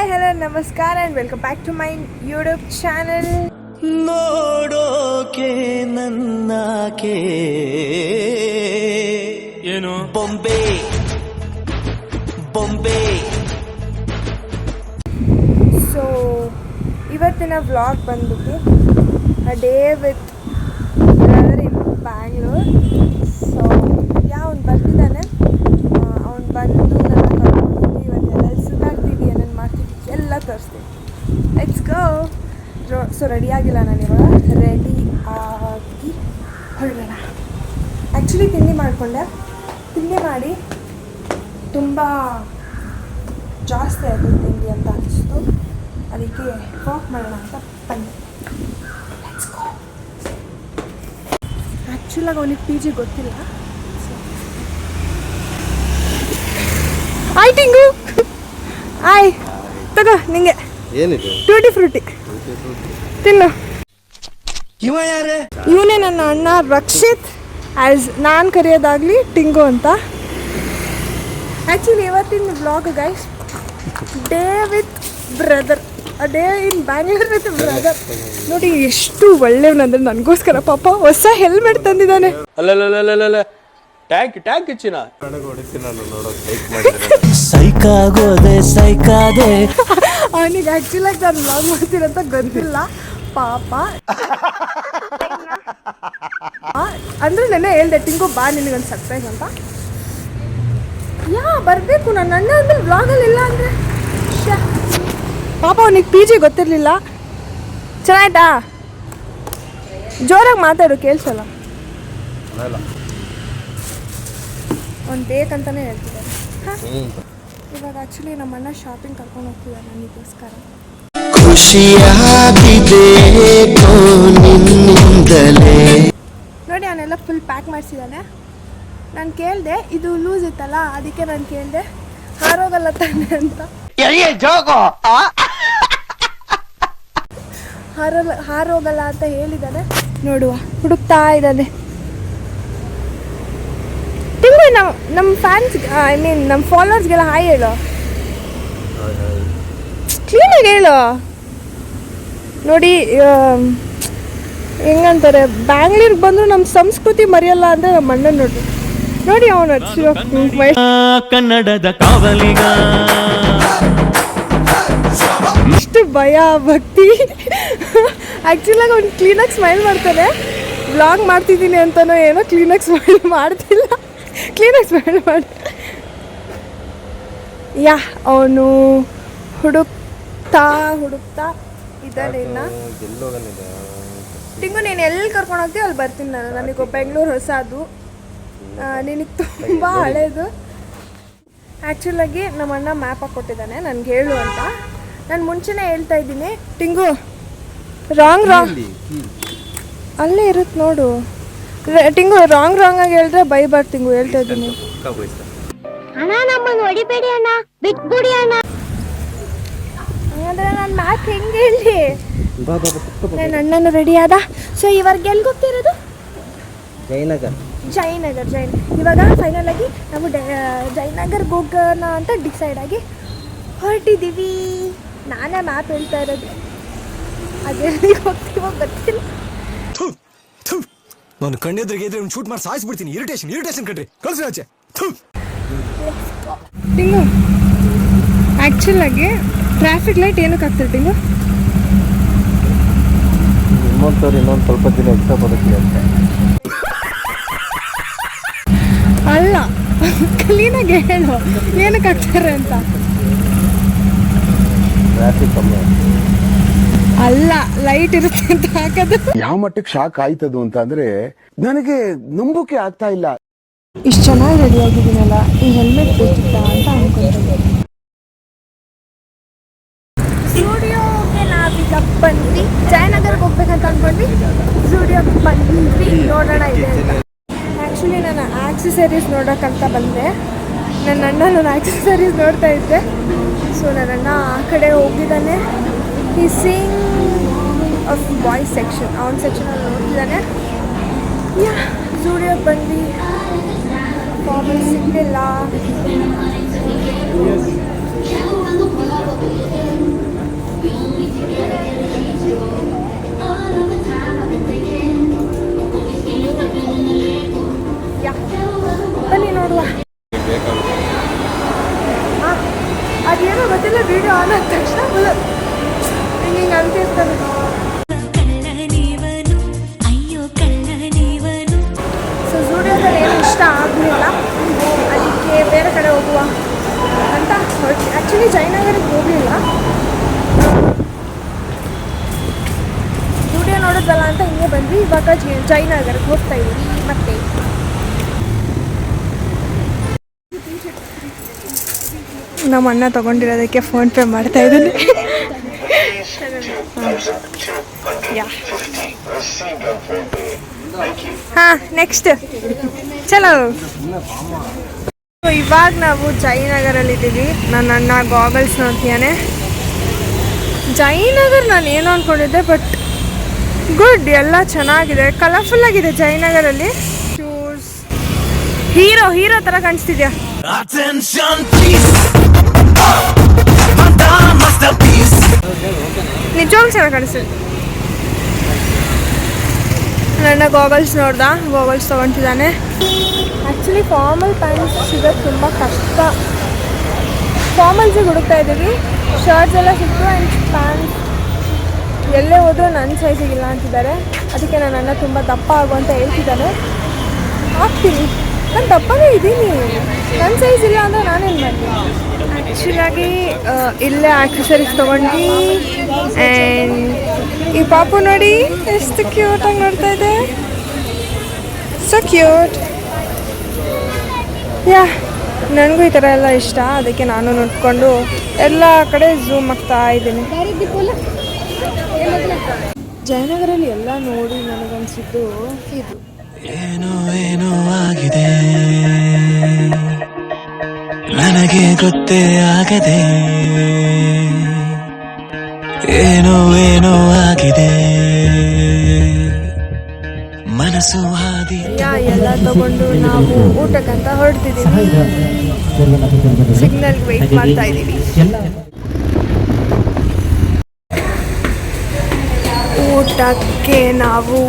Hi hello ನಮಸ್ಕಾರ and welcome back to my YouTube channel. ನೋಡೋಕೆ ನನ್ನಾಕೆ ಏನು ಬೊಂಬೆ ಬೊಂಬೆ. ಸೊ ಇವತ್ತಿನ ವ್ಲಾಗ್ ಬಂದ್ಬಿಟ್ಟು a day with brother in Bangalore. So ಅವ್ನು ಬರ್ತಿದ್ದಾನೆ, ಅವ್ನು ಬಂದು ನನ್ನ ಕರ್ಕೊಂಡು ಇವತ್ತೆಲ್ಲ ಸುತ್ತಾಡ್ತೀವಿ, ಏನೇನು ಮಾಡ್ತೀವಿ ಎಲ್ಲ ತೋರಿಸ್ತೀವಿ. Let's go. ಸೊ ರೆಡಿ ಆಗಿಲ್ಲ ನಾನು ಇವಾಗ, ರೆಡಿ ಆಗಿ ಹೊರಡೋಣ. ಆ್ಯಕ್ಚುಲಿ ತಿಂಡಿ ಮಾಡಿಕೊಂಡೆ, ತಿಂಡಿ ಮಾಡಿ ತುಂಬ ಜಾಸ್ತಿ ಆಯಿತು ತಿಂಡಿ ಅಂತ ಅನಿಸ್ತು, ಅದಕ್ಕೆ ವಾಕ್ ಮಾಡೋಣ ಅಂತ ಬಂದೆ. Let's go. ಆ್ಯಕ್ಚುಲಾಗಿ ಅವನಿಗೆ ಪಿ ಜಿ ಗೊತ್ತಿಲ್ಲ. ಆಯ್ ಟಿಂಗು, ಆಯ್ ತಗೋ ನಿಂಗೆ ಏನಿದೆ ಟ್ಯೂಟಿ ಫ್ರೂಟಿ ತಿನ್ನು. ಇವನೇ ನನ್ನ ಅಣ್ಣ ರಕ್ಷಿತ್, ಆ್ಯಸ್ ನಾನು ಕರೆಯೋದಾಗಲಿ ಟಿಂಗು ಅಂತ. ಆ್ಯಕ್ಚುಲಿ ಇವತ್ತಿನ vlog guys, day with brother, a day in Bangalore with brother. ನೋಡಿ ಎಷ್ಟು ಒಳ್ಳೆಯವನಂದ್ರೆ ನನಗೋಸ್ಕರ ಪಾಪ ಹೊಸ ಹೆಲ್ಮೆಟ್ ತಂದಿದ್ದಾನೆ. ಅಲ್ಲ ಟ್ಯಾಂಕ್ ಹೆಚ್ಚಿನ ಸೈಕಾದೆ ಅವನಿಗೆ ಆ್ಯಕ್ಚುಲಾಗಿ ನಾನು ವ್ಲಾಗ್ ಮಾಡ್ತೀರಂತ ಗೊತ್ತಿಲ್ಲ ಪಾಪ. ಅಂದರೆ ನೆನ್ನೆ ಹೇಳ್ದೆ ಟಿಂಗು ಬಾ ನಿನಗೊಂದು ಸರ್ಪ್ರೈಸ್ ಅಂತ. ಬರಬೇಕು, ನನ್ನ ಅಣ್ಣ ಅಂದ್ರೆ ವ್ಲಾಗಲ್ಲಿ ಇಲ್ಲ ಅಂದರೆ ಪಾಪ ಅವನಿಗೆ ಪಿ ಜಿ ಗೊತ್ತಿರಲಿಲ್ಲ. ಚೆನ್ನಾಯ್ತಾ? ಜೋರಾಗಿ ಮಾತಾಡು, ಕೇಳಿಸಲ್ಲ. ಅವ್ನು ಬೇಕಂತಾನೆ ಹೇಳ್ತಿದ್ದಾರೆ. ಇವಾಗ ಆ್ಯಕ್ಚುಲಿ ನಮ್ಮ ಅಣ್ಣ ಶಾಪಿಂಗ್ ಕರ್ಕೊಂಡು ಹೋಗ್ತಿದ್ದಾರೆ ನನಗೋಸ್ಕರ. ನೋಡಿ ಅವನೆಲ್ಲ ಫುಲ್ ಪ್ಯಾಕ್ ಮಾಡಿಸಿದ್ದಾನೆ. ನಾನು ಕೇಳಿದೆ, ಇದು ಲೂಸ್ ಇತ್ತಲ್ಲ ಅದಕ್ಕೆ ನಾನು ಕೇಳಿದೆ ಹಾರೋಗಲ್ಲ ತಾನೆ ಅಂತ. ಹಾರೋಗಲ್ಲ ಅಂತ ಹೇಳಿದ್ದಾನೆ. ನೋಡುವ, ಹುಡುಕ್ತಾ ಇದ್ದಾನೆ. ತಿಂಗಳು ನಮ್ಮ ಫ್ಯಾನ್ಸ್, ಐ ಮೀನ್ ನಮ್ಮ ಫಾಲೋವರ್ಸ್ಗೆಲ್ಲ ಹಾಯ್ ಹೇಳು, ಕ್ಲೀನಾಗಿ ಹೇಳು. ನೋಡಿ ಹೆಂಗಂತಾರೆ, ಬ್ಯಾಂಗ್ಳೂರ್ಗೆ ಬಂದರೂ ನಮ್ಮ ಸಂಸ್ಕೃತಿ ಮರೆಯಲ್ಲ ಅಂದರೆ ನಮ್ಮ ಅಣ್ಣ ನೋಡ್ರಿ. ನೋಡಿ ಅವನು ಕನ್ನಡದ ಕಾವಲಿಗ, ಇಷ್ಟು ಭಯ ಭಕ್ತಿ. ಆ್ಯಕ್ಚುಲಾಗಿ ಅವ್ನು ಕ್ಲೀನಾಗಿ ಸ್ಮೈಲ್ ಮಾಡ್ತಾನೆ. ವ್ಲಾಗ್ ಮಾಡ್ತಿದ್ದೀನಿ ಅಂತನೋ ಏನೋ ಕ್ಲೀನಾಗಿ ಸ್ಮೈಲ್ ಮಾಡ್ತಿಲ್ಲ, ಕ್ಲೀನಾಗಿ ಸ್ಮೈಲ್ ಮಾಡಿ. ಅವನು ಹುಡುಕ್ತಾ ಇದ್ದಾನೆ. ಇನ್ನು ಟಿಂಗು ನೀನು ಎಲ್ಲಿ ಕರ್ಕೊಂಡು ಹೋಗ್ತೀವಿ ಅಲ್ಲಿ ಬರ್ತೀನಿ ನಾನು. ನನಗೆ ಬೆಂಗಳೂರು ಹೊಸದು, ನಿನಗೆ ತುಂಬ ಹಳೇದು. ಆ್ಯಕ್ಚುಲಾಗಿ ನಮ್ಮ ಅಣ್ಣ ಮ್ಯಾಪ್ ಹಾಕ್ಕೊಟ್ಟಿದ್ದಾನೆ ನನಗೆ ಹೇಳು ಅಂತ. ನಾನು ಮುಂಚೆನೇ ಹೇಳ್ತಾ ಇದ್ದೀನಿ ಟಿಂಗು, ರಾಂಗ್ ಅಲ್ಲೇ ಇರುತ್ತೆ ನೋಡು. ಟಿಂಗು ರಾಂಗ್ ಆಗಿ ಹೇಳಿದ್ರೆ ಬೈಬಾರ್ದು ಟಿಂಗು, ಹೇಳ್ತಾ ಇದ್ದೀನಿ. ಅಣ್ಣ ನಮ್ಮನ್ನು ಹೊಡಿಬೇಡಿ ಅಣ್ಣ, ಬಿಟ್ಬಿಡಿ ಅಣ್ಣ. ಹಾಗಾದ್ರೆ ನಾನು ಮ್ಯಾಪ್ ಹೆಂಗೆ ಹೇಳಿ? ನನ್ನ ಅಣ್ಣನ ರೆಡಿ ಆದ. ಸೊ ಇವಾಗ ಎಲ್ಲಿಗೆ ಹೋಗ್ತಿರೋದು? ಜಯನಗರ್. ಇವಾಗ ಫೈನಲ್ ಆಗಿ ನಾವು ಜಯನಗರ್ಗೆ ಹೋಗೋಣ ಅಂತ ಡಿಸೈಡ್ ಆಗಿ ಹೊರಟಿದ್ದೀವಿ. ನಾನೇ ಮ್ಯಾಪ್ ಹೇಳ್ತಾ ಇರೋದು, ಅದೆಲ್ಲಿಗೆ ಹೋಗ್ತೀವೋ ಗೊತ್ತಿಲ್ಲ. ನಾನು ಕಣ್ಣೆದ್ರಿಗೆ ಇದ್ರೆ ಶೂಟ್ ಮಾಡಿ ಸಾಯಿಸ್ಬಿಡ್ತೀನಿ. ಇರಿಟೇಷನ್ ಕಣ್ರಿ, ಕಳ್ಸಿ ಆಚೆ. ಟಿಂಗು ಆ್ಯಕ್ಚುಲಾಗಿ ಟ್ರಾಫಿಕ್ ಲೈಟ್ ಏನಕ್ಕೆ ಆಗ್ತದೆ ಟಿಂಗು? ಇನ್ನೊಂದು ಸ್ವಲ್ಪ ದಿನ ಎಕ್ಸ್ಟ್ರಾ ಬರುತ್ತೆ ಅಂತ ಅಲ್ಲ, ಕ್ಲೀನಾಗಿ ಹೇಳು ಏನಕ್ಕೆ ಆಗ್ತಾರೆ ಅಂತ. ಟ್ರಾಫಿಕ್ ಕಮ್ಮಿ ಅಲ್ಲ, ಲೈಟ್ ಇರುತ್ತೆ ಅಂತ ಹಾಕೋದು. ಯಾವ ಮಟ್ಟಕ್ಕೆ ಶಾಕ್ ಆಯ್ತದು ಅಂತ ಅಂದ್ರೆ ನನಗೆ ನಂಬೋಕೆ ಆಗ್ತಾ ಇಲ್ಲ. ಇಷ್ಟು ಚೆನ್ನಾಗಿ ರೆಡಿ ಆಗಿದ್ದೀನಲ್ಲ, ಈ ಹೆಲ್ಮೆಟ್ ಬೇಕಿತ್ತ ಅಂತ ಅನ್ಕೊಂತೀನಿ. ಸ್ಟುಡಿಯೋಗೆ ನಾವೀಗ ಬಂದ್ವಿ. ಜಯನಗರ್ಗೆ ಹೋಗ್ಬೇಕಂತ ಅನ್ಕೊಂಡ್ವಿ, ಸ್ಟುಡಿಯೋಗೆ ಬಂದ್ವಿ. ನೋಡೋಣ ಇದೆ ಅಂತ. ಆ್ಯಕ್ಚುಲಿ ನಾನು ಆಕ್ಸೆಸರೀಸ್ ನೋಡೋಕ್ಕಂತ ಬಂದೆ. ನನ್ನ ಅಣ್ಣ ನಾನು ಆಕ್ಸೆಸರೀಸ್ ನೋಡ್ತಾ ಇದ್ದೆ. ಸೊ ನನ್ನ ಅಣ್ಣ ಆ ಕಡೆ ಹೋಗಿದ್ದಾನೆ. ಈ ಸಿಂಗ್ ಆಫ್ ಬಾಯ್ಸ್ ಸೆಕ್ಷನ್, ಅವನ ಸೆಕ್ಷನಲ್ಲಿ ನೋಡ್ತಿದ್ದಾನೆ. ಸ್ಟುಡಿಯೋಗೆ ಬಂದ್ವಿ, ಫಾರ್ಮಲ್ ಸಿಗಲಿಲ್ಲ. ಏನೋ ಗೊತ್ತಿಲ್ಲ, ವಿಡಿಯೋ ಆನ್ ಆದ ತಕ್ಷಣ ಹಿಂಗೆ ಅಂತಿರ್ತಾರೆ. ಸೊ ಝೂಡಿಯೋದಲ್ಲಿ ಏನು ಇಷ್ಟ ಆಗಲಿಲ್ಲ, ಅದಕ್ಕೆ ಬೇರೆ ಕಡೆ ಹೋಗುವ ಅಂತ ಹೊರಟಿ. ಆ್ಯಕ್ಚುಲಿ ಜಯನಗರಕ್ಕೆ ಹೋಗಲಿಲ್ಲ, ಝೂಡಿಯೋ ನೋಡೋದಲ್ಲ ಅಂತ ಹಿಂಗೆ ಬಂದ್ವಿ. ಇವಾಗ ಜಯನಗರಕ್ಕೆ ಹೋಗ್ತಾ ಇದ್ದೀವಿ. ಮತ್ತೆ ನಮ್ಮ ಅಣ್ಣ ತೊಗೊಂಡಿರೋದಕ್ಕೆ ಫೋನ್ಪೇ ಮಾಡ್ತಾ ಇದ್ದೀನಿ. ಹಾಂ, ನೆಕ್ಸ್ಟ್ ಚಲೋ. ಇವಾಗ ನಾವು ಜಯನಗರಲ್ಲಿದ್ದೀವಿ. ನನ್ನ ಅಣ್ಣ ಗಾಗಲ್ಸ್ ನೋಡ್ತೀಯಾನೆ. ಜಯನಗರ್ ನಾನು ಏನು ಅಂದ್ಕೊಂಡಿದ್ದೆ, ಬಟ್ ಗುಡ್, ಎಲ್ಲ ಚೆನ್ನಾಗಿದೆ, ಕಲರ್ಫುಲ್ ಆಗಿದೆ ಜಯನಗರಲ್ಲಿ. ಶೂಸ್ ಹೀರೋ ಹೀರೋ ಥರ ಕಾಣಿಸ್ತಿದ್ಯಾ? Attention please, Madame masterpiece. ನಿಜವಾಗ್ಲೂ ಚೆನ್ನಾಗಿ ಕಾಣಿಸ್ತಿದೆ. ನನ್ನ ಗಾಗಲ್ಸ್ ನೋಡ್ದ, ಗಾಗಲ್ಸ್ ತೊಗೊತಿದ್ದಾನೆ. ಆ್ಯಕ್ಚುಲಿ ಫಾರ್ಮಲ್ ಪ್ಯಾಂಟ್ಸ್ ಸಿಗೋದು ತುಂಬ ಕಷ್ಟ. ಫಾರ್ಮಲ್ಸಿಗೆ ಹುಡುಕ್ತಾ ಇದ್ದೀವಿ. ಶರ್ಟ್ಸ್ ಎಲ್ಲ ಸಿಕ್ತು ಆ್ಯಂಡ್ ಪ್ಯಾಂಟ್ಸ್ ಎಲ್ಲೇ ಹೋದರೂ ನನ್ನ ಸೈಜಿಗಿಲ್ಲ ಅಂತಿದ್ದಾರೆ. ಅದಕ್ಕೆ ನನ್ನ ಅಣ್ಣ ತುಂಬ ದಪ್ಪ ಆಗು ಅಂತ ಹೇಳ್ತಿದ್ದಾನೆ. ಆಗ್ತೀನಿ, ನಾನು ದಪ್ಪನೇ ಇದ್ದೀನಿ, ನನ್ನ ಸೈಜ್ ಇಲ್ಲ ಅಂದರೆ ನಾನೇನು ಮಾಡ್ತೀನಿ. ಆ್ಯಕ್ಚುಲಾಗಿ ಇಲ್ಲೇ ಆಕ್ಸೆಸರೀಸ್ ತೊಗೊಂಡ್ವಿ. ಆ್ಯಂಡ್ ಈ ಪಾಪು ನೋಡಿ ಎಷ್ಟು ಕ್ಯೂಟಾಗಿ ನೋಡ್ತಾ ಇದೆ, ಸೊ ಕ್ಯೂಟ್. ಯಾ, ನನಗೂ ಈ ಥರ ಎಲ್ಲ ಇಷ್ಟ, ಅದಕ್ಕೆ ನಾನು ನೋಡ್ಕೊಂಡು ಎಲ್ಲ ಕಡೆ ಝೂಮ್ ಆಗ್ತಾ ಇದ್ದೀನಿ. ಜಯನಗರಲ್ಲಿ ಎಲ್ಲ ನೋಡಿ ನನಗನ್ಸಿದ್ದು ಇದು. ಏನೋ ಏನೋ ಆಗಿದೆ, ನನಗೆ ಗೊತ್ತೇ ಆಗದೆ. ಏನೋ ಏನೋ ಆಗಿದೆ, ಮನಸ್ಸು ಹಾದಿ. ಎಲ್ಲ ತಗೊಂಡು ನಾವು ಊಟಕ್ಕಂತ ಹೊರಡ್ತಿದ್ದೀವಿ. ಸಿಗ್ನಲ್ಗೆ ವೆಯ್ಟ್ ಮಾಡ್ತಾ ಇದ್ದೀವಿ. ಊಟಕ್ಕೆ ನಾವು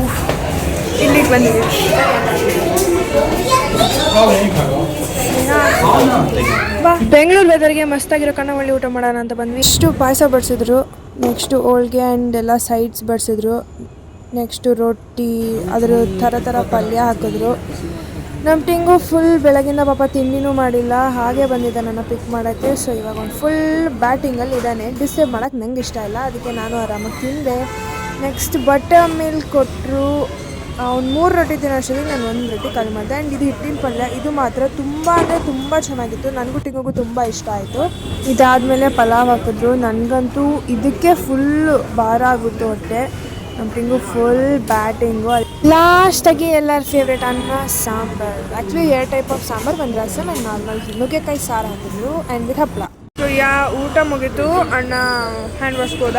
ಇಲ್ಲಿಗೆ ಬಂದಿದ್ದೀವಿ. ಬೆಂಗಳೂರು ವೆದರ್ಗೆ ಮಸ್ತಾಗಿರೋ ಕನ್ನವಳ್ಳಿ ಊಟ ಮಾಡೋಣ ಅಂತ ಬಂದ್ವಿ. ಇಷ್ಟು ಪಾಯಸ ಬಡಿಸಿದ್ರು, ನೆಕ್ಸ್ಟು ಹೋಳ್ಗೆ ಆ್ಯಂಡ್ ಎಲ್ಲ ಸೈಡ್ಸ್ ಬಡಿಸಿದ್ರು, ನೆಕ್ಸ್ಟು ರೊಟ್ಟಿ, ಅದರ ಥರ ಥರ ಪಲ್ಯ ಹಾಕಿದ್ರು. ನಮ್ಮ ಟಿಂಗು ಫುಲ್ ಬೆಳಗಿಂದ ಪಾಪ ತಿಂಡಿನೂ ಮಾಡಿಲ್ಲ, ಹಾಗೆ ಬಂದಿದ್ದೆ ನನ್ನ ಪಿಕ್ ಮಾಡೋಕ್ಕೆ. ಸೊ ಇವಾಗ ಒಂದು ಫುಲ್ ಬ್ಯಾಟಿಂಗಲ್ಲಿ ಇದ್ದಾನೆ. ಡಿಸ್ಟರ್ಬ್ ಮಾಡೋಕ್ಕೆ ನಂಗೆ ಇಷ್ಟ ಇಲ್ಲ, ಅದಕ್ಕೆ ನಾನು ಆರಾಮಾಗಿ ತಿಂದೆ. ನೆಕ್ಸ್ಟ್ ಬಟರ್ ಮಿಲ್ಕ್ ಕೊಟ್ಟರು. ಅವ್ನು 3 ರೊಟ್ಟಿ ತಿನ್ನೋ ಅಷ್ಟೊತ್ತಿಗೆ ನಾನು 1 ರೊಟ್ಟಿ ಖಾಲಿ ಮಾಡಿದೆ. ಆ್ಯಂಡ್ ಇದು ಹಿಟ್ಟಿನ ಪಲ್ಯ, ಇದು ಮಾತ್ರ ತುಂಬ ಅಂದರೆ ತುಂಬ ಚೆನ್ನಾಗಿತ್ತು. ನನಗೂ ಟಿಂಗಿಗೂ ತುಂಬ ಇಷ್ಟ ಆಯಿತು. ಇದಾದಮೇಲೆ ಪಲಾವ್ ಹಾಕಿದ್ರು. ನನಗಂತೂ ಇದಕ್ಕೆ ಫುಲ್ ಭಾರ ಆಗುತ್ತೆ ಹೊಟ್ಟೆ. ನಮ್ಮ ಟಿಂಗು ಫುಲ್ ಬ್ಯಾಟಿಂಗು. ಲಾಸ್ಟಾಗಿ ಎಲ್ಲರ ಫೇವ್ರೇಟ್ ಅನ್ನ sambar. Actually 2 type of sambar, ಒಂದು ರಸಮ್ ಆ್ಯಂಡ್ ನಾರ್ಮಲ್ ನುಗ್ಗೆಕಾಯಿ ಸಾರು ಹಾಕಿದ್ರು ಆ್ಯಂಡ್ ವಿತ್ ಹಪ್ಪಳ. ಸೊ ಊಟ ಮುಗೀತು. ಅಣ್ಣ ಹ್ಯಾಂಡ್ ವಾಶ್ಗೆ ಹೋದ.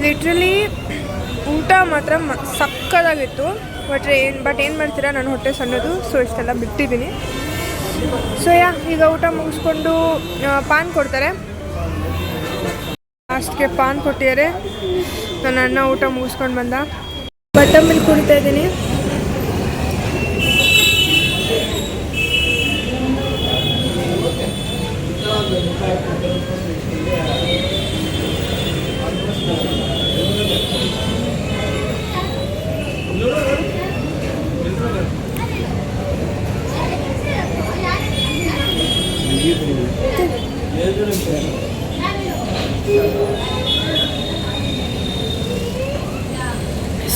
ಲಿಟ್ರಲಿ ಊಟ ಮಾತ್ರ ಸಕ್ಕದಾಗಿತ್ತು. ಬಟ್ ಏನು ಮಾಡ್ತೀರಾ, ನನ್ನ ಹೊಟ್ಟೆ ಸಣ್ಣದು, ಸೊ ಇಷ್ಟೆಲ್ಲ ಬಿಟ್ಟಿದ್ದೀನಿ. ಸೊ ಈಗ ಊಟ ಮುಗಿಸ್ಕೊಂಡು ಪಾನ್ ಕೊಡ್ತಾರೆ. ಲಾಸ್ಟ್ಗೆ ಪಾನ್ ಕೊಟ್ಟಿದ್ದಾರೆ. ನನ್ನ ಅಣ್ಣ ಊಟ ಮುಗಿಸ್ಕೊಂಡು ಬಂದ. ಬಟರ್ ಮಿಲ್ಕ್ ಕುಡಿತಾ ಇದ್ದೀನಿ.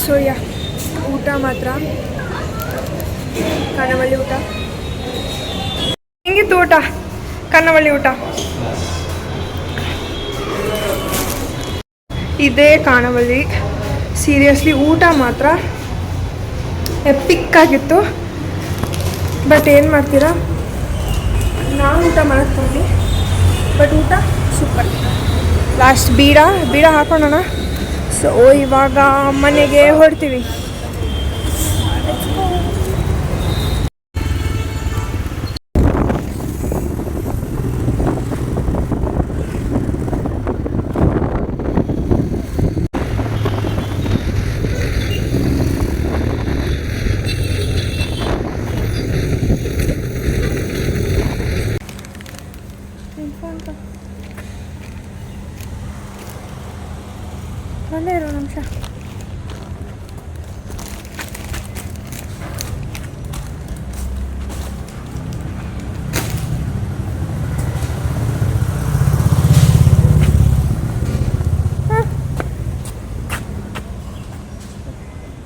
ಸೊ ಊಟ ಮಾತ್ರ ಕನ್ನವಳ್ಳಿ ಊಟ. ಹೆಂಗಿತ್ತು ಊಟ? ಕನ್ನವಳ್ಳಿ ಊಟ ಇದೇ ಕಾಣವಳ್ಳಿ. ಸೀರಿಯಸ್ಲಿ ಊಟ ಮಾತ್ರ ಎಪಿಕ್ ಆಗಿತ್ತು. ಬಟ್ ಏನು ಮಾಡ್ತೀರಾ, ನಾವು ಊಟ ಮಾಡ್ಕೊಂಡು, ಬಟ್ ಊಟ ಸೂಪರ್. ಲಾಸ್ಟ್ ಬೀಡ ಹಾಕೋಣ. ಸೊ ಇವಾಗ ಮನೆಗೆ ಹೊರಡ್ತೀವಿ. ಫೋನ್ ಒಂದೇ ಇರೋ ನಿಮಿಷ.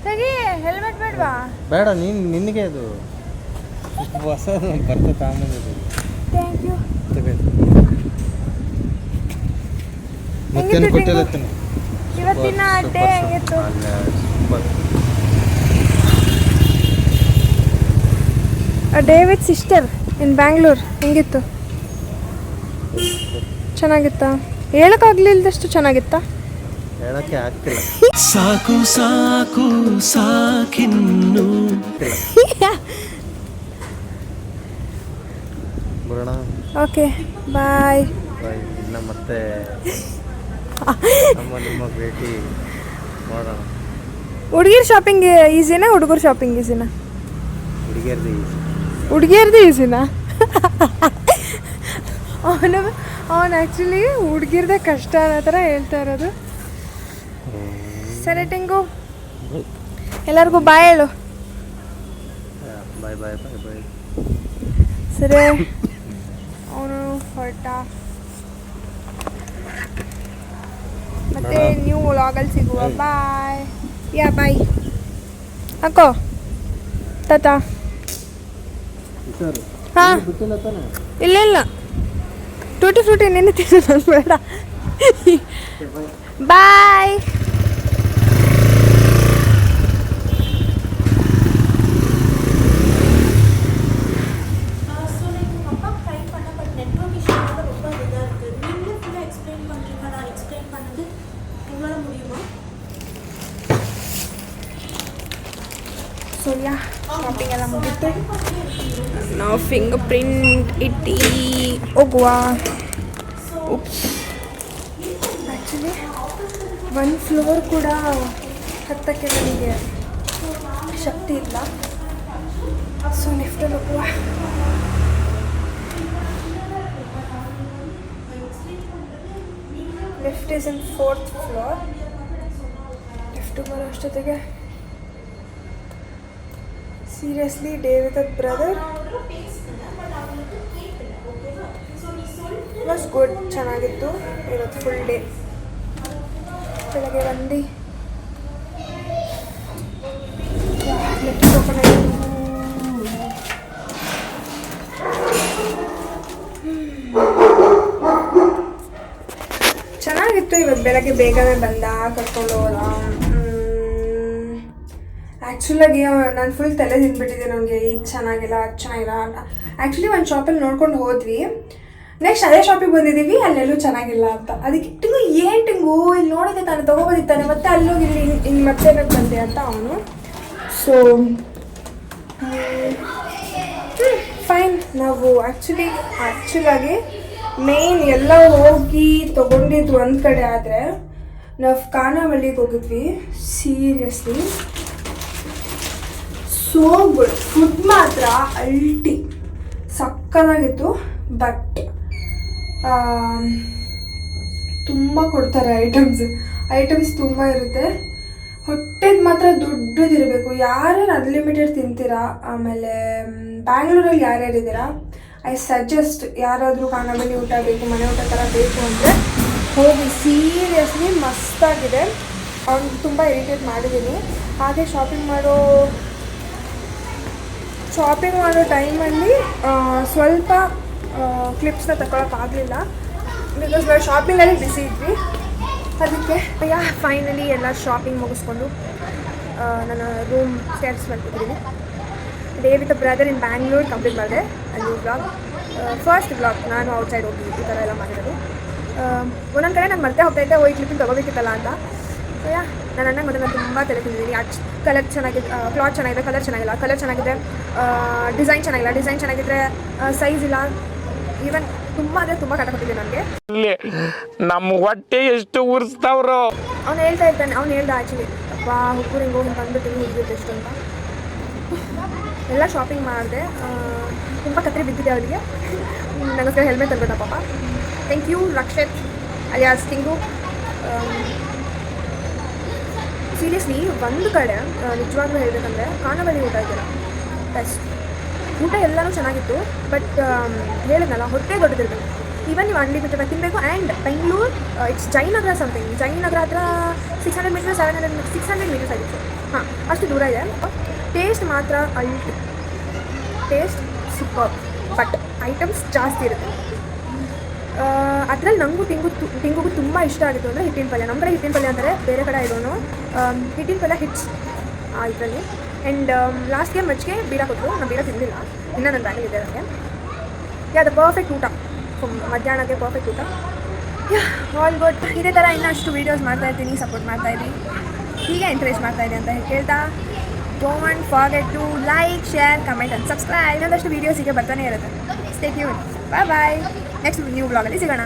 ತೆಗಿ, ಹೆಲ್ಮೆಟ್ ಬೇಡವಾ? ಬೇಡ, ನಿನಗೆ ಅದು ಹೊಸದು ಬರ್ತದೆ ಆಮೇಲೆ. Thank you. ಮತ್ತೇನು ಕೊಟ್ಟಿಲ್ಲ ಇವತ್ತಿನ ಡೇ ಹೆಂಗಿತ್ತು? Day with sister in Bangalore ಹೆಂಗಿತ್ತು? ಚೆನ್ನಾಗಿತ್ತಾ? ಹೇಳೋಕ್ಕಾಗಲಿಲ್ಲದಷ್ಟು ಚೆನ್ನಾಗಿತ್ತಾ? ಹೇಳಕ್ಕೆ ಆಗ್ತಿಲ್ಲ. ಸಾಕು ಸಾಕು ಸಾಕಿನ್ನು ಬರೋಣ. Okay bye. ಇನ್ನು ಮತ್ತೆ ನಿಮ್ಮ ಭೇಟಿ ಮಾಡೋಣ. ಹುಡುಗಿರ್ ಶಾಪಿಂಗ್ ಈಸಿನಾ ಹುಡುಗರು ಶಾಪಿಂಗ್ ಈಸಿನಾ? ಹುಡುಗಿಯರ್ದು ಹುಡುಗಿಯರ್ದು ಈಸಿನಾ? ಅವನು ಆ್ಯಕ್ಚುಲಿ ಹುಡುಗಿರ್ದೆ ಕಷ್ಟ ಅನ್ನೋ ಥರ ಹೇಳ್ತಾ ಇರೋದು. ಸರಿ ಟಿಂಗು, ಎಲ್ಲರಿಗೂ ಬಾಯ್ ಹೇಳು. ಬಾಯ್ ಬಾಯ್ ಬಾಯ್ ಬಾಯ್. ಸರಿ, ಅವನು ಹೊರಟ. ಮತ್ತೆ ನೀವು ವ್ಲಾಗಲ್ಲಿ ಸಿಗುವ. ಬಾಯ್. ಯಾ ಬಾಯ್ ಹಾಕೋ ತಾತ. ಹಾಂ, ಇಲ್ಲ ಇಲ್ಲ, ಟೂಟಿ ಫ್ರೂಟಿ ನಿನ್ನೆ ತಿನ್ನು, ನಾನು ಬೇಡ. ಬಾಯ್. ಸೊ ಯಾ, ಶಾಪಿಂಗ್ ಎಲ್ಲ ಮುಗಿತು. ನಾವು ಫಿಂಗರ್ ಪ್ರಿಂಟ್ ಇಟ್ಟು ಹೋಗುವ. ಆ್ಯಕ್ಚುಲಿ 1 ಫ್ಲೋರ್ ಕೂಡ ಹತ್ತಕ್ಕೆ ನನಗೆ ಶಕ್ತಿ ಇಲ್ಲ. ಸೊ ಲಿಫ್ಟಲ್ಲಿ ಹೋಗುವ. Lift is in 4th floor. Lift ಬರೋ ಅಷ್ಟೊತ್ತಿಗೆ seriously day with a brother was good. ಚೆನ್ನಾಗಿತ್ತು ಇವತ್ತು ಫುಲ್ ಡೇ. ಬೆಳಗ್ಗೆ ಬಂದು ಲಿಫ್ಟ್ ಓಪನ್ ಆಯಿತು. ಚೆನ್ನಾಗಿತ್ತು ಇವತ್ತು ಬೆಳಗ್ಗೆ ಬೇಗನೆ ಬಂದ, ಕರ್ಕೊಂಡು ಹೋದ. ಆ್ಯಕ್ಚುಲಾಗಿ ನಾನು ಫುಲ್ ತಲೆ ತಿಂದ್ಬಿಟ್ಟಿದ್ದೆ. ನನಗೆ ಇದು ಚೆನ್ನಾಗಿಲ್ಲ, ಅದು ಚೆನ್ನಾಗಿಲ್ಲ ಅಂತ. ಆ್ಯಕ್ಚುಲಿ ಒಂದು ಶಾಪಲ್ಲಿ ನೋಡ್ಕೊಂಡು ಹೋದ್ವಿ. ನೆಕ್ಸ್ಟ್ ಅದೇ ಶಾಪಿಗೆ ಬಂದಿದ್ದೀವಿ, ಅಲ್ಲೆಲ್ಲೂ ಚೆನ್ನಾಗಿಲ್ಲ ಅಂತ. ಅದಕ್ಕೆ ಟಿಂಗು ಏನು ಟಿಂಗು ಇಲ್ಲಿ ನೋಡಿದೆ ತಾನು ತೊಗೊಬಂದಿತ್ತಾನೆ, ಮತ್ತೆ ಅಲ್ಲೋಗಿ ಇಲ್ಲಿ ಮತ್ತೆ ಬಂದೆ ಅಂತ ಅವನು. So fine. ನಾವು ಆ್ಯಕ್ಚುಲಾಗಿ ಮೇನ್ ಎಲ್ಲ ಹೋಗಿ ತೊಗೊಂಡಿದ್ದು ಒಂದು ಕಡೆ, ಆದರೆ ನಾವು ಖಾನಾವಳಿಗೆ ಹೋಗಿದ್ವಿ. Seriously so good. ಫುಡ್ ಮಾತ್ರ ಅಲ್ಟಿ ಸಕ್ಕತ್ತಾಗಿತ್ತು. ಬಟ್ ತುಂಬ ಕೊಡ್ತಾರೆ ಐಟಮ್ಸ್ ತುಂಬ ಇರುತ್ತೆ. ಹೊಟ್ಟೆದು ಮಾತ್ರ ದೊಡ್ಡದಿರಬೇಕು. ಯಾರ್ಯಾರು ಅನ್ಲಿಮಿಟೆಡ್ ತಿಂತೀರಾ, ಆಮೇಲೆ ಬ್ಯಾಂಗ್ಳೂರಲ್ಲಿ ಯಾರ್ಯಾರಿದ್ದೀರಾ, ಐ ಸಜೆಸ್ಟ್ ಯಾರಾದರೂ ಖಾನಾವಳಿ ಊಟ ಬೇಕು, ಮನೆ ಊಟ ಥರ ಬೇಕು ಅಂದರೆ ಹೋಗಿ. ಸೀರಿಯಸ್ಲಿ ಮಸ್ತಾಗಿದೆ. ಅವ್ನು ತುಂಬ ಇರಿಟೇಟ್ ಮಾಡಿದ್ದೀನಿ. ಹಾಗೆ ಶಾಪಿಂಗ್ ಮಾಡೋ ಟೈಮಲ್ಲಿ ಸ್ವಲ್ಪ ಕ್ಲಿಪ್ಸ್ನ ತಗೊಳಕ್ಕಾಗಲಿಲ್ಲ. ಬಿಕಾಸ್ ನಾವು ಶಾಪಿಂಗಲ್ಲಿ ಬಿಸಿ ಇದ್ವಿ. ಅದಕ್ಕೆ ಫೈನಲಿ ಎಲ್ಲ ಶಾಪಿಂಗ್ ಮುಗಿಸ್ಕೊಂಡು ನನ್ನ ರೂಮ್ ಸ್ಟೆಪ್ಸ್ ಮಾಡ್ತಿದ್ದೀನಿ. Day with brother in Bangalore complete ಮಾಡಿದೆ. ಅಲ್ಲಿ ಬ್ಲಾಗ್, ಫಸ್ಟ್ ಬ್ಲಾಗ್ ನಾನು ಔಟ್ಸೈಡ್ ಹೋಗಿ ಈ ಥರ ಎಲ್ಲ ಮಾಡಿರೋದು. ಒಂದೊಂದು ಕಡೆ ನಾನು ಮರ್ತೇ ಹೋಗ್ತಾಯಿದ್ದೆ, ಹೋಗಿ ಕ್ಲಿಪ್ಪಿಂಗ್ ತೊಗೋಬೇಕಿತ್ತಲ್ಲ ಅಂತ. ನನ್ನ ಅಣ್ಣ ಮೊದಲು ನಾನು ತುಂಬ ತಲೆ ತಿಂದಿದ್ದೀನಿ. ಕಲರ್ ಚೆನ್ನಾಗಿದೆ, ಕ್ಲಾತ್ ಚೆನ್ನಾಗಿದೆ, ಕಲರ್ ಚೆನ್ನಾಗಿಲ್ಲ, ಕಲರ್ ಚೆನ್ನಾಗಿದೆ, ಡಿಸೈನ್ ಚೆನ್ನಾಗಿಲ್ಲ, ಡಿಸೈನ್ ಚೆನ್ನಾಗಿದ್ರೆ ಸೈಜ್ ಇಲ್ಲ. ಈವನ್ ತುಂಬ ಅಂದರೆ ತುಂಬ ಕಟ ಕೊಟ್ಟಿದ್ದೆ ನನಗೆ. ನಮ್ಮ ಹೊಟ್ಟೆ ಎಷ್ಟು ಉರಿಸ್ತಾವ್ರು. ಅವ್ನು ಹೇಳ್ತಾ ಇರ್ತಾನೆ, ಅವ್ನು ಹೇಳ್ದ ಆ್ಯಕ್ಚುಲಿ ಅಪ್ಪ ಹುಬ್ಬೂರು ಹಿಂಗೆ ಹೋಗಿ ಬಂದುಬಿಟ್ಟು ಹುಡುಗಿರುತ್ತೆ ಎಷ್ಟು ಅಂತ. ಎಲ್ಲ ಶಾಪಿಂಗ್ ಮಾಡಿದೆ. ತುಂಬ ಕತ್ರಿ ಬಿದ್ದಿದೆ ಅವರಿಗೆ. ನನಗೋಸ್ಕರ ಹೆಲ್ಮೆಟ್ ತಂದ್ಬಿಟ್ಟ ಪಾಪ. Thank you Rakshit alias Tingu. Seriously ಒಂದು ಕಡೆ ನಿಜವಾಗ್ಲೂ ಹೇಳಬೇಕಂದ್ರೆ ಖಾನಾವಳಿ ಊಟ ಇದೆಯಲ್ಲ ಬೆಸ್ಟ್. ಊಟ ಎಲ್ಲನೂ ಚೆನ್ನಾಗಿತ್ತು, ಬಟ್ ಹೇಳಿದ್ನಲ್ಲ ಹೊಟ್ಟೆ ದೊಡ್ಡದಿರಬೇಕು. ಈವನ್ ನೀವು ಅನ್ಲಿಮಿಟೆಡ್ ತಿನ್ನಬೇಕು. And Bengaluru it's Jayanagar something, Jayanagar ಹತ್ರ 600 ಮೀಟರ್ಸ್ 600 ಮೀಟರ್ಸ್ ಆಗಿತ್ತು. ಹಾಂ, ಅಷ್ಟು ದೂರ ಇದೆ. ಟೇಸ್ಟ್ ಮಾತ್ರ ಅಲ್ಟಿ, ಟೇಸ್ಟ್ ಸೂಪರ್, ಬಟ್ ಐಟಮ್ಸ್ ಜಾಸ್ತಿ ಇರುತ್ತೆ. ಅದರಲ್ಲಿ ನನಗೂ ಟಿಂಗುಗೂ ತುಂಬ ಇಷ್ಟ ಆಗಿತ್ತು ಅಂದರೆ ಹಿಟ್ಟಿನ ಪಲ್ಯ. ನಮ್ಮ ಕಡೆ ಹಿಟ್ಟಿನ ಪಲ್ಯ ಅಂತಾರೆ, ಬೇರೆ ಕಡೆ ಇರೋನು ಹಿಟ್ಟಿನ ಪಲ್ಯ ಹಿಟ್ಸ್ ಇದರಲ್ಲಿ. ಆ್ಯಂಡ್ ಲಾಸ್ಟ್ಗೆ ಮಜ್ಜಿಗೆ ಬೀರ ಕೊಟ್ಟರು. ನಾನು ಬೀರ ತಿನ್ನಲಿಲ್ಲ, ಇನ್ನೂ ನನ್ನ ಬ್ಯಾಗಲ್ಲಿ ಇದೆ ನನಗೆ. ಅದು ಪರ್ಫೆಕ್ಟ್ ಊಟ, ಮಧ್ಯಾಹ್ನಕ್ಕೆ ಪರ್ಫೆಕ್ಟ್ ಊಟ. All good. ಇದೇ ಥರ ಇನ್ನಷ್ಟು ವೀಡಿಯೋಸ್ ಮಾಡ್ತಾಯಿರ್ತೀನಿ, ಸಪೋರ್ಟ್ ಮಾಡ್ತಾಯಿದ್ದೀನಿ, ಹೀಗೆ ಎಂಕರೇಜ್ ಮಾಡ್ತಾಯಿದ್ದೀನಿ ಅಂತ ಹೇಳ್ತಾ, don't forget to like, share, comment and subscribe. ಇನ್ನೊಂದಷ್ಟು ವೀಡಿಯೋಸ್ ಹೀಗೆ ಬರ್ತಾನೆ ಇರುತ್ತೆ. Stay tune. Bye. Next new ಬ್ಲಾಗಲ್ಲಿ ಸಿಗೋಣ.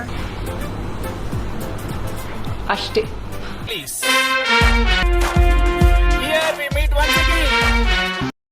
ಅಷ್ಟೇ.